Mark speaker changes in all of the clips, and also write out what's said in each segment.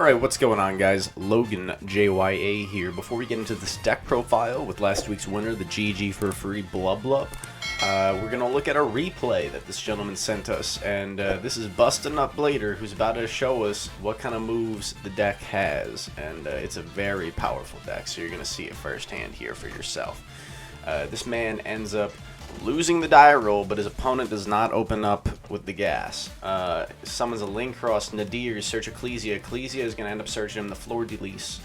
Speaker 1: Alright, what's going on, guys? LoganJYA here. Before we get into this deck profile with last week's winner, the GG4FREE Blub Blub, we're going to look at a replay that this gentleman sent us. And this is Bustin' Up Blader, who's about to show us what kind of moves the deck has. And it's a very powerful deck, so you're going to see it firsthand here for yourself. This man ends up losing the die roll, but his opponent does not open up with the gas. Summons a Link Cross, Nadir, search Ecclesia. Ecclesia is going to end up searching him the Fleur de Lis.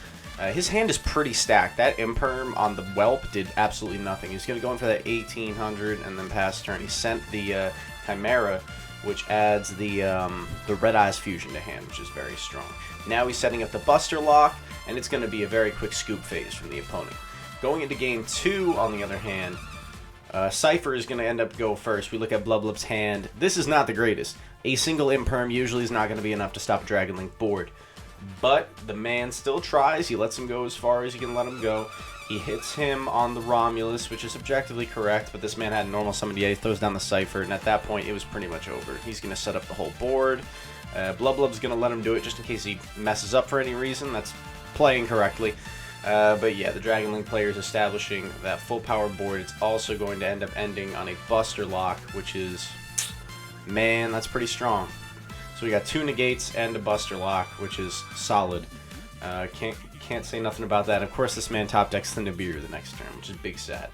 Speaker 1: His hand is pretty stacked. That Imperm on the Whelp did absolutely nothing. He's going to go in for that 1800 and then pass turn. He sent the Chimera, which adds the Red Eyes Fusion to hand, which is very strong. Now he's setting up the Buster Lock, and it's going to be a very quick scoop phase from the opponent. Going into game 2, on the other hand, Cypher is going to end up go first. We look at Blub Blub's hand. This is not the greatest. A single Imperm usually is not going to be enough to stop a Dragon Link board. But the man still tries. He lets him go as far as you can let him go. He hits him on the Romulus, which is objectively correct, but this man had a normal summon. Yeah, he throws down the Cypher, and at that point, it was pretty much over. He's going to set up the whole board. Blub Blub's going to let him do it just in case he messes up for any reason. That's playing correctly. But yeah, the Dragon Link player is establishing that full power board. It's also going to end up ending on a Buster Lock, which is, man, that's pretty strong. So we got 2 negates and a Buster Lock, which is solid. Can't say nothing about that. Of course, this man top decks the Nibiru the next turn, which is big sad.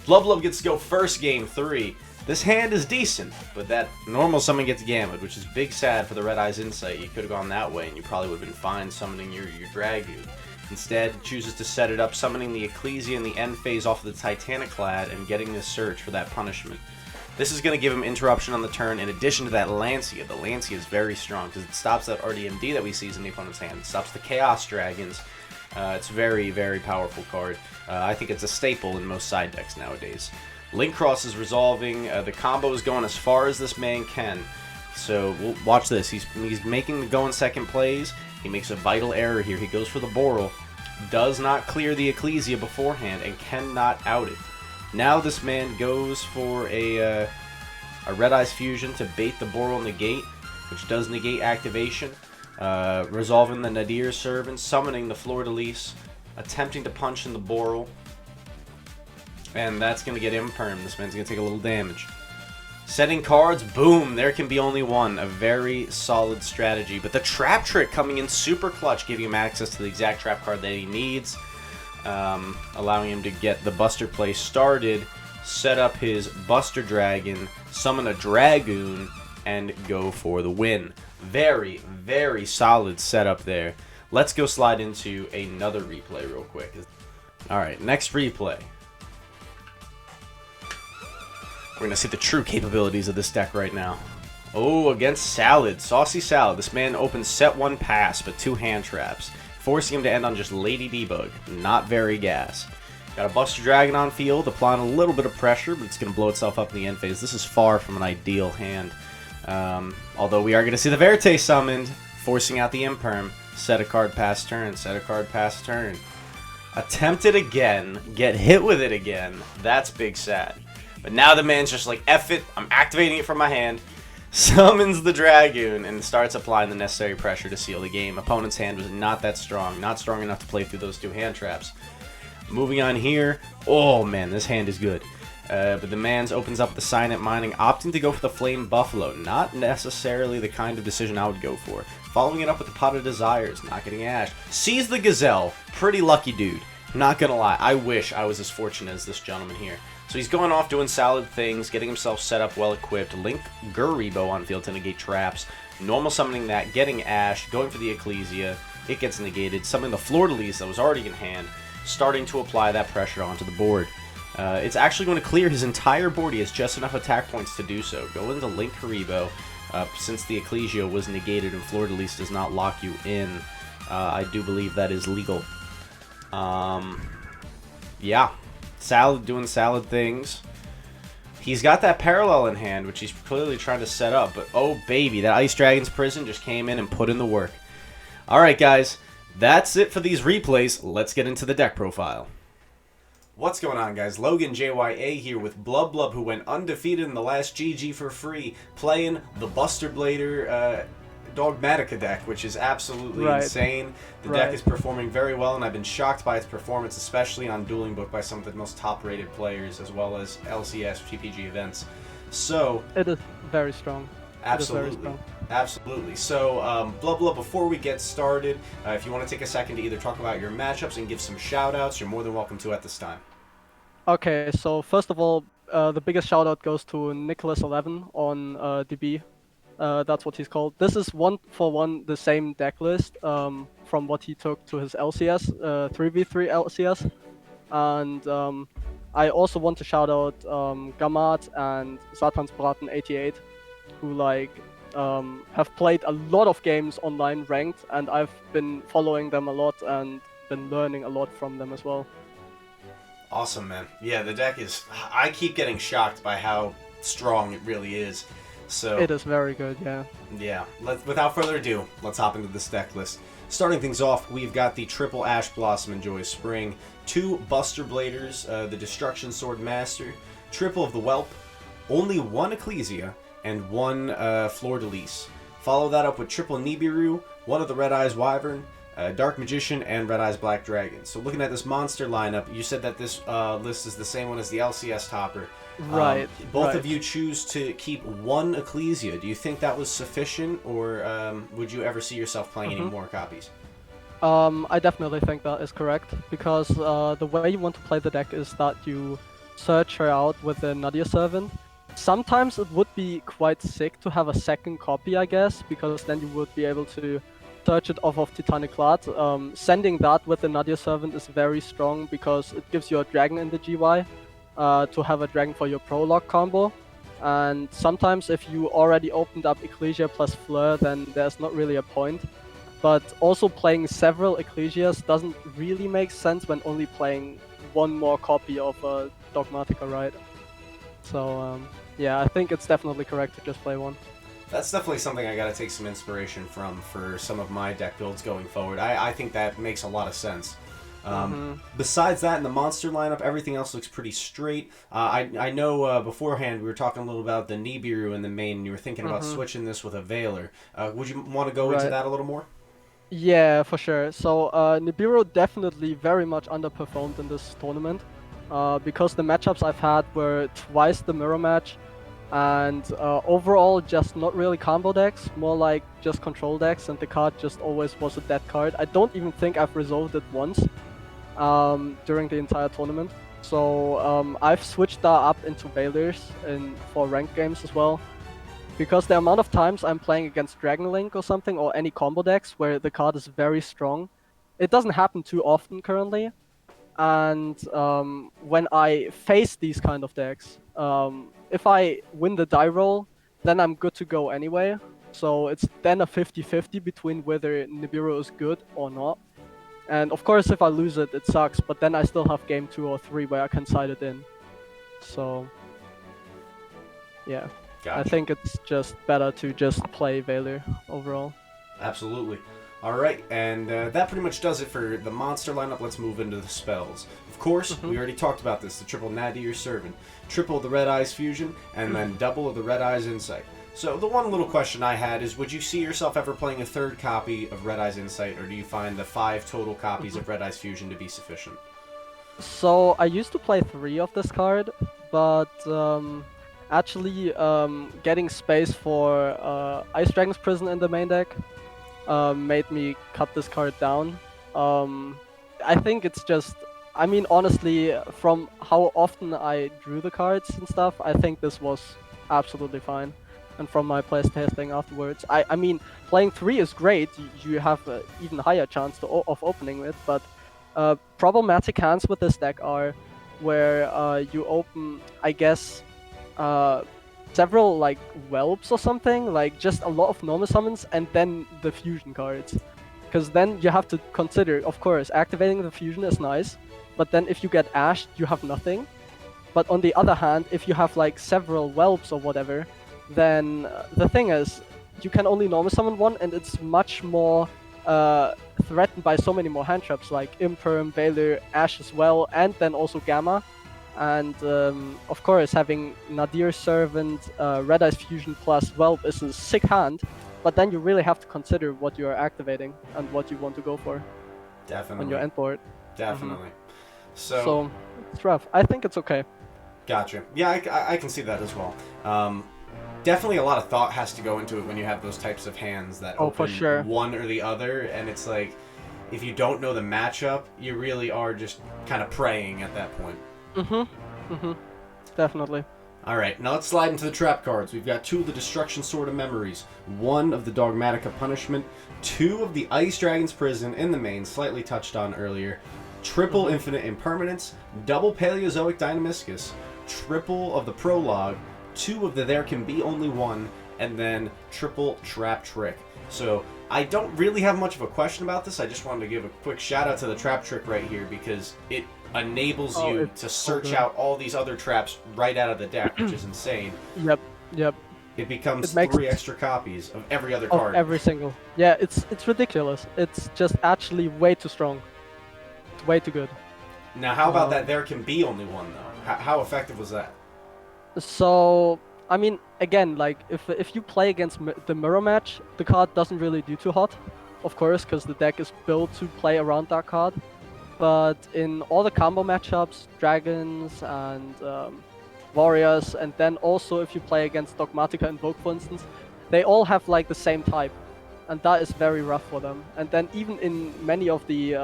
Speaker 1: Blub Blub gets to go first game 3. This hand is decent, but that normal summon gets Gamut, which is big sad for the Red Eyes Insight. You could have gone that way, and you probably would have been fine summoning your Dragoon. Instead, chooses to set it up, summoning the Ecclesia in the end phase off of the Titaniclad and getting this search for that punishment. This is going to give him interruption on the turn in addition to that Lancia. The Lancia is very strong because it stops that RDMD that we see in the opponent's hand. It stops the Chaos Dragons. It's a very, very powerful card. I think it's a staple in most side decks nowadays. Link Cross is resolving. The combo is going as far as this man can. So we'll watch this. He's making the go in second plays. He makes a vital error here. He goes for the Boral, does not clear the Ecclesia beforehand, and cannot out it. Now this man goes for a Red Eyes Fusion to bait the Boral negate, which does negate activation, resolving the Nadir Servant, summoning the Fleur de Lis, attempting to punch in the Boral, and that's going to get Imperm. This man's going to take a little damage. Setting cards, boom, there can be only one. A very solid strategy. But the Trap Trick coming in super clutch, giving him access to the exact trap card that he needs, allowing him to get the Buster play started, set up his Buster Dragon, summon a Dragoon, and go for the win. Very, very solid setup there. Let's go slide into another replay real quick. Alright, next replay. We're going to see the true capabilities of this deck right now. Oh, against Salad. Saucy Salad. This man opens set 1 pass, but 2 hand traps, forcing him to end on just Lady Debug. Not very gas. Got a Buster Dragon on field, applying a little bit of pressure, but it's going to blow itself up in the end phase. This is far from an ideal hand. Although we are going to see the Verte summoned, forcing out the Imperm. Set a card pass turn, set a card pass turn. Attempt it again, get hit with it again. That's big sad. But now the man's just like, F it, I'm activating it from my hand, summons the Dragoon, and starts applying the necessary pressure to seal the game. Opponent's hand was not that strong, not strong enough to play through those 2 hand traps. Moving on here, oh man, this hand is good. But the man's opens up the Signet Mining, opting to go for the Flame Buffalo. Not necessarily the kind of decision I would go for. Following it up with the Pot of Desires, not getting Ash. Sees the Gazelle, pretty lucky dude. Not gonna lie, I wish I was as fortunate as this gentleman here. So he's going off doing solid things, getting himself set up well equipped. Link Guribo on field to negate traps. Normal summoning that, getting Ash, going for the Ecclesia. It gets negated. Summoning the Fleur de Lis that was already in hand. Starting to apply that pressure onto the board. It's actually going to clear his entire board. He has just enough attack points to do so. Go into Link Guribo. Since the Ecclesia was negated and Fleur de Lis does not lock you in, I do believe that is legal. Yeah. Salad doing salad things. He's got that Parallel in hand, which he's clearly trying to set up. But, oh, baby, that Ice Dragon's Prison just came in and put in the work. Alright, guys. That's it for these replays. Let's get into the deck profile. What's going on, guys? LoganJYA here with Blub Blub, who went undefeated in the last GG4FREE, playing the Buster Blader Dogmatika deck, which is absolutely insane. The deck is performing very well, and I've been shocked by its performance, especially on Dueling Book by some of the most top-rated players, as well as LCS, GPG events. So
Speaker 2: it is very strong.
Speaker 1: Absolutely. Absolutely. So, Blub Blub, before we get started, if you want to take a second to either talk about your matchups and give some shout-outs, you're more than welcome to at this time.
Speaker 2: Okay, so first of all, the biggest shout-out goes to Nicholas11 on DB. That's what he's called. This is 1-for-1 the same deck list from what he took to his LCS, 3v3 LCS. And I also want to shout out Gamat and Satansbraten88, who have played a lot of games online ranked, and I've been following them a lot and been learning a lot from them as well.
Speaker 1: Awesome, man. Yeah, the deck is... I keep getting shocked by how strong it really is. So
Speaker 2: it is very good, yeah.
Speaker 1: Yeah. Without further ado, let's hop into this deck list. Starting things off, we've got the triple Ash Blossom and Joyous Spring, 2 Buster Bladers, the Destruction Sword Master, triple of the Whelp, only 1 Ecclesia, and 1 Fleur de Lis. Follow that up with triple Nibiru, 1 of the Red Eyes Wyvern, Dark Magician, and Red Eyes Black Dragon. So looking at this monster lineup, you said that this list is the same one as the LCS topper.
Speaker 2: Right.
Speaker 1: Both of you choose to keep 1 Ecclesia. Do you think that was sufficient, or would you ever see yourself playing any more copies?
Speaker 2: I definitely think that is correct, because the way you want to play the deck is that you search her out with the Nadia Servant. Sometimes it would be quite sick to have a second copy, I guess, because then you would be able to search it off of Titanic Clad. Sending that with the Nadia Servant is very strong, because it gives you a dragon in the GY to have a dragon for your prologue combo. And sometimes if you already opened up Ecclesia plus Fleur, then there's not really a point. But also playing several Ecclesias doesn't really make sense when only playing 1 more copy of Dogmatika, right? So yeah, I think it's definitely correct to just play 1.
Speaker 1: That's definitely something I gotta take some inspiration from for some of my deck builds going forward. I think that makes a lot of sense. Besides that, in the monster lineup, everything else looks pretty straight. I know beforehand we were talking a little about the Nibiru in the main, and you were thinking about switching this with a Veiler. Would you want to go into that a little more?
Speaker 2: Yeah, for sure. So Nibiru definitely very much underperformed in this tournament, because the matchups I've had were twice the mirror match, and overall just not really combo decks, more like just control decks, and the card just always was a dead card. I don't even think I've resolved it once during the entire tournament. So I've switched that up into Veilers for ranked games as well, because the amount of times I'm playing against Dragon Link or something, or any combo decks where the card is very strong, it doesn't happen too often currently. And when I face these kind of decks, if I win the die roll, then I'm good to go anyway. So it's then a 50-50 between whether Nibiru is good or not. And of course, if I lose it, it sucks, but then I still have game 2 or 3 where I can side it in. So yeah, gotcha. I think it's just better to just play Veiler overall.
Speaker 1: Absolutely. Alright, and that pretty much does it for the monster lineup. Let's move into the spells. Of course, we already talked about this, the triple Nadir Servant, triple of the Red Eyes Fusion, and then double of the Red Eyes Insight. So the one little question I had is, would you see yourself ever playing a 3rd copy of Red Eyes Insight, or do you find the 5 total copies of Red Eyes Fusion to be sufficient?
Speaker 2: So I used to play 3 of this card, but actually getting space for Ice Dragon's Prison in the main deck made me cut this card down. I think it's just, I mean, honestly, from how often I drew the cards and stuff, I think this was absolutely fine. And from my playtesting afterwards, I mean, playing 3 is great. You have an even higher chance of opening it, but problematic hands with this deck are where you open, I guess, several like whelps or something, like just a lot of normal summons and then the fusion cards. Because then you have to consider, of course, activating the fusion is nice, but then if you get ashed, you have nothing. But on the other hand, if you have like several whelps or whatever, then the thing is, you can only normal summon 1, and it's much more threatened by so many more hand traps like Imperm, Veiler, Ash as well, and then also Gamma. And of course, having Nadir Servant, Red Eyes Fusion plus Whelp is a sick hand, But then you really have to consider what you are activating and what you want to go for
Speaker 1: Definitely.
Speaker 2: on your end board.
Speaker 1: Definitely.
Speaker 2: So it's rough. I think it's okay.
Speaker 1: Gotcha. Yeah, I can see that as well. Definitely a lot of thought has to go into it when you have those types of hands that open
Speaker 2: for sure.
Speaker 1: one or the other, and it's like, if you don't know the matchup, you really are just kind of praying at that point.
Speaker 2: Definitely.
Speaker 1: Alright, now let's slide into the trap cards. We've got 2 of the Destruction Sword of Memories, 1 of the Dogmatika Punishment, 2 of the Ice Dragon's Prison in the main, slightly touched on earlier, triple Infinite Impermanence, double Paleozoic Dynamiscus, triple of the Prologue, 2 of the There Can Be Only One, and then triple Trap Trick. So I don't really have much of a question about this. I just wanted to give a quick shout out to the Trap Trick right here because it enables you to search out all these other traps right out of the deck, which is insane.
Speaker 2: Yep.
Speaker 1: It becomes 3 extra copies of every other card.
Speaker 2: Every single. Yeah, it's ridiculous. It's just actually way too strong. It's way too good.
Speaker 1: Now, how about that There Can Be Only One, though? How effective was that?
Speaker 2: So, I mean, again, like, if you play against the mirror match, the card doesn't really do too hot, of course, because the deck is built to play around that card. But in all the combo matchups, dragons and warriors, and then also if you play against Dogmatika Invoke, for instance, they all have like the same type, and that is very rough for them. And then even in many of the,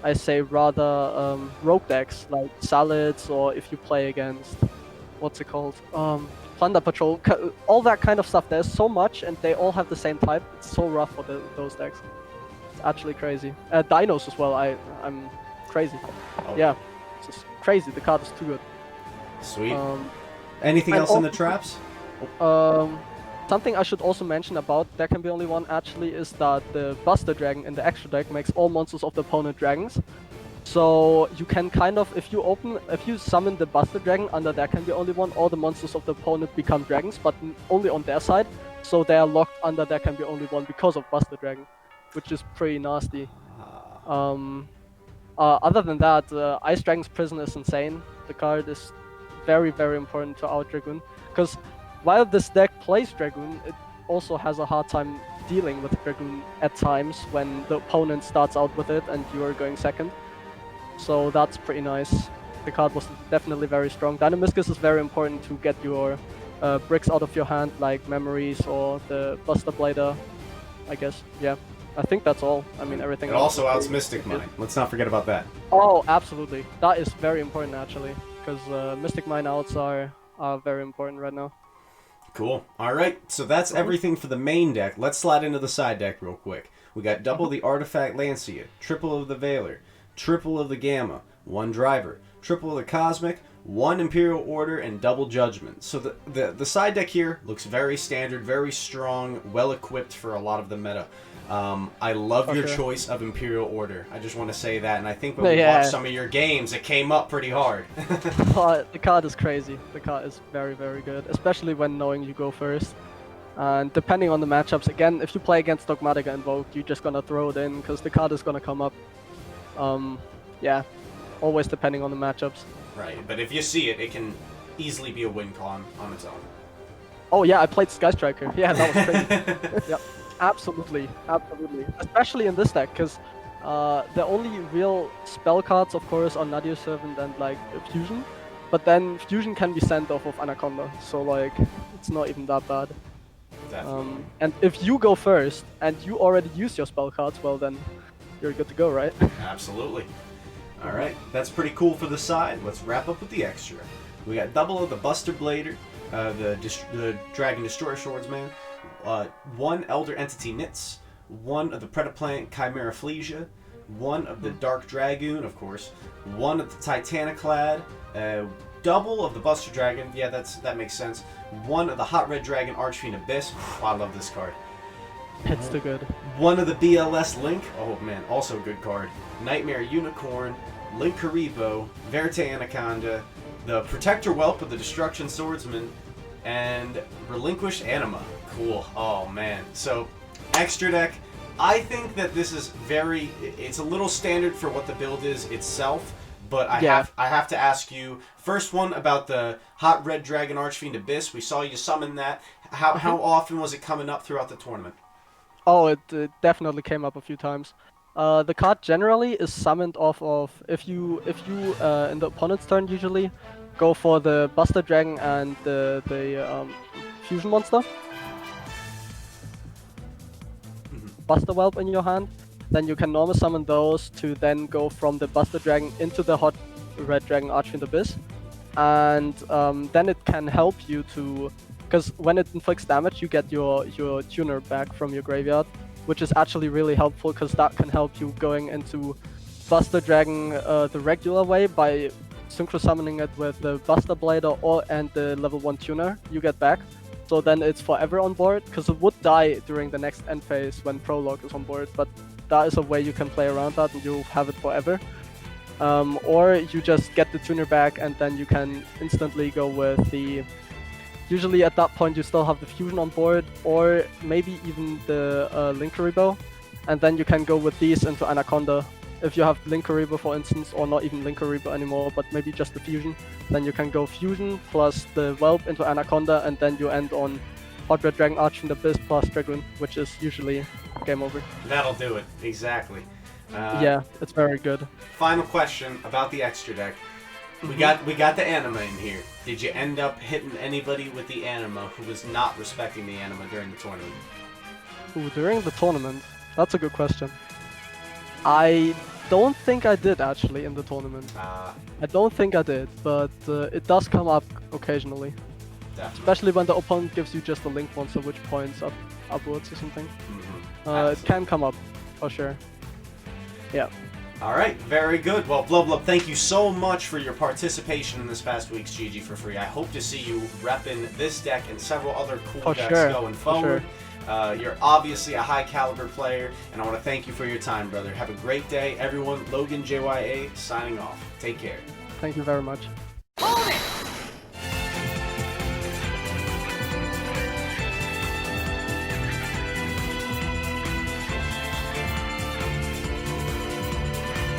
Speaker 2: I say rather rogue decks like Salads, or if you play against, what's it called, Plunder Patrol, all that kind of stuff. There's so much, and they all have the same type. It's so rough for those decks. It's actually crazy. Dinos as well. I'm crazy. Yeah, it's just crazy. The card is too good.
Speaker 1: Sweet. Anything else in the traps?
Speaker 2: Something I should also mention about There Can Be Only One actually is that the Buster Dragon in the extra deck makes all monsters of the opponent dragons. So you can kind of, if you summon the Buster Dragon under There Can Be Only One, all the monsters of the opponent become dragons, but only on their side. So they are locked under There Can Be Only One because of Buster Dragon, which is pretty nasty. Other than that, Ice Dragon's Prison is insane. The card is very, very important to our Dragoon, because while this deck plays Dragoon, it also has a hard time dealing with Dragoon at times when the opponent starts out with it and you are going second. So that's pretty nice. The card was definitely very strong. Dynamiscus is very important to get your bricks out of your hand, like Memories or the Buster Blader, I guess. Yeah, I think that's all. I mean, everything
Speaker 1: else. It also outs Mystic Mine. Let's not forget about that.
Speaker 2: Oh, absolutely. That is very important, actually, because Mystic Mine outs are very important right now.
Speaker 1: Cool. Alright, so that's everything for the main deck. Let's slide into the side deck real quick. We got double the Artifact Lancia, triple of the Veiler, triple of the Gamma, 1 Driver, triple of the Cosmic, 1 Imperial Order, and double Judgment. So the side deck here looks very standard, very strong, well equipped for a lot of the meta. I love your choice of Imperial Order. I just want to say that, and I think when we watched some of your games, it came up pretty hard.
Speaker 2: The card is crazy. The card is very, very good, especially when knowing you go first. And depending on the matchups, again, if you play against Dogmatika Invoke, you're just gonna throw it in, because the card is gonna come up. Yeah, always depending on the matchups.
Speaker 1: Right, but if you see it, it can easily be a win con on its own.
Speaker 2: Oh yeah, I played Sky Striker. Yeah, that was crazy. Yep. Absolutely. Especially in this deck, because the only real spell cards, of course, are Nadir Servant and like Fusion, but then Fusion can be sent off of Anaconda, so like it's not even that bad. And if you go first and you already use your spell cards, well then you're good to go, right?
Speaker 1: Absolutely. All right, that's pretty cool for the side. Let's wrap up with the extra. We got double of the Buster Blader, the Dragon Destroyer Swordsman. 1 Elder Entity Knits, 1 of the Predaplant Chimera Flesia, 1 of the Dark Dragoon, of course, 1 of the Titaniclad, double of the Buster Dragon, yeah, that makes sense, 1 of the Hot Red Dragon Archfiend Abyss, I love this card.
Speaker 2: It's too good.
Speaker 1: 1 of the BLS Link, oh man, also a good card, Nightmare Unicorn, Link Karibo, Verte Anaconda, the Protector Whelp of the Destruction Swordsman, and Relinquished Anima. Cool. Oh man. So, extra deck. I think that this is it's a little standard for what the build is itself, but I have to ask you first one about the Hot Red Dragon Archfiend Abyss. We saw you summon that. How often was it coming up throughout the tournament?
Speaker 2: Oh, it definitely came up a few times. The card generally is summoned off of if you in the opponent's turn usually go for the Buster Dragon and the fusion monster. Buster Whelp in your hand, then you can normal summon those to then go from the Buster Dragon into the Hot Red Dragon Archfiend Abyss, and then it can help you to, because when it inflicts damage, you get your tuner back from your graveyard, which is actually really helpful because that can help you going into Buster Dragon the regular way by synchro summoning it with the Buster Blader and the level 1 tuner you get back. So then it's forever on board, because it would die during the next end phase when Prologue is on board, but that is a way you can play around that and you'll have it forever. Or you just get the tuner back and then you can instantly go with the... Usually at that point you still have the fusion on board, or maybe even the Linkuriboh, and then you can go with these into Anaconda. If you have Linkuriboh, for instance, or not even Linkuriboh anymore, but maybe just the fusion, then you can go fusion plus the Whelp into Anaconda, and then you end on Hot Red Dragon Archfiend Abyss plus Dragoon, which is usually game over.
Speaker 1: That'll do it, exactly.
Speaker 2: Yeah, it's very good.
Speaker 1: Final question about the extra deck. We got the anima in here. Did you end up hitting anybody with the anima who was not respecting the anima during the tournament?
Speaker 2: Ooh, during the tournament? That's a good question. I don't think I did actually in the tournament. I don't think I did, but it does come up occasionally.
Speaker 1: Definitely.
Speaker 2: Especially when the opponent gives you just a link monster which points upwards or something. It can come up, for sure. Yeah.
Speaker 1: Alright, very good. Well, Blub Blub, thank you so much for your participation in this past week's GG4FREE. I hope to see you repping this deck and several other cool decks going forward. You're obviously a high caliber player, and I want to thank you for your time, brother. Have a great day. Everyone, LoganJYA signing off. Take care.
Speaker 2: Thank you very much.
Speaker 3: Hold it!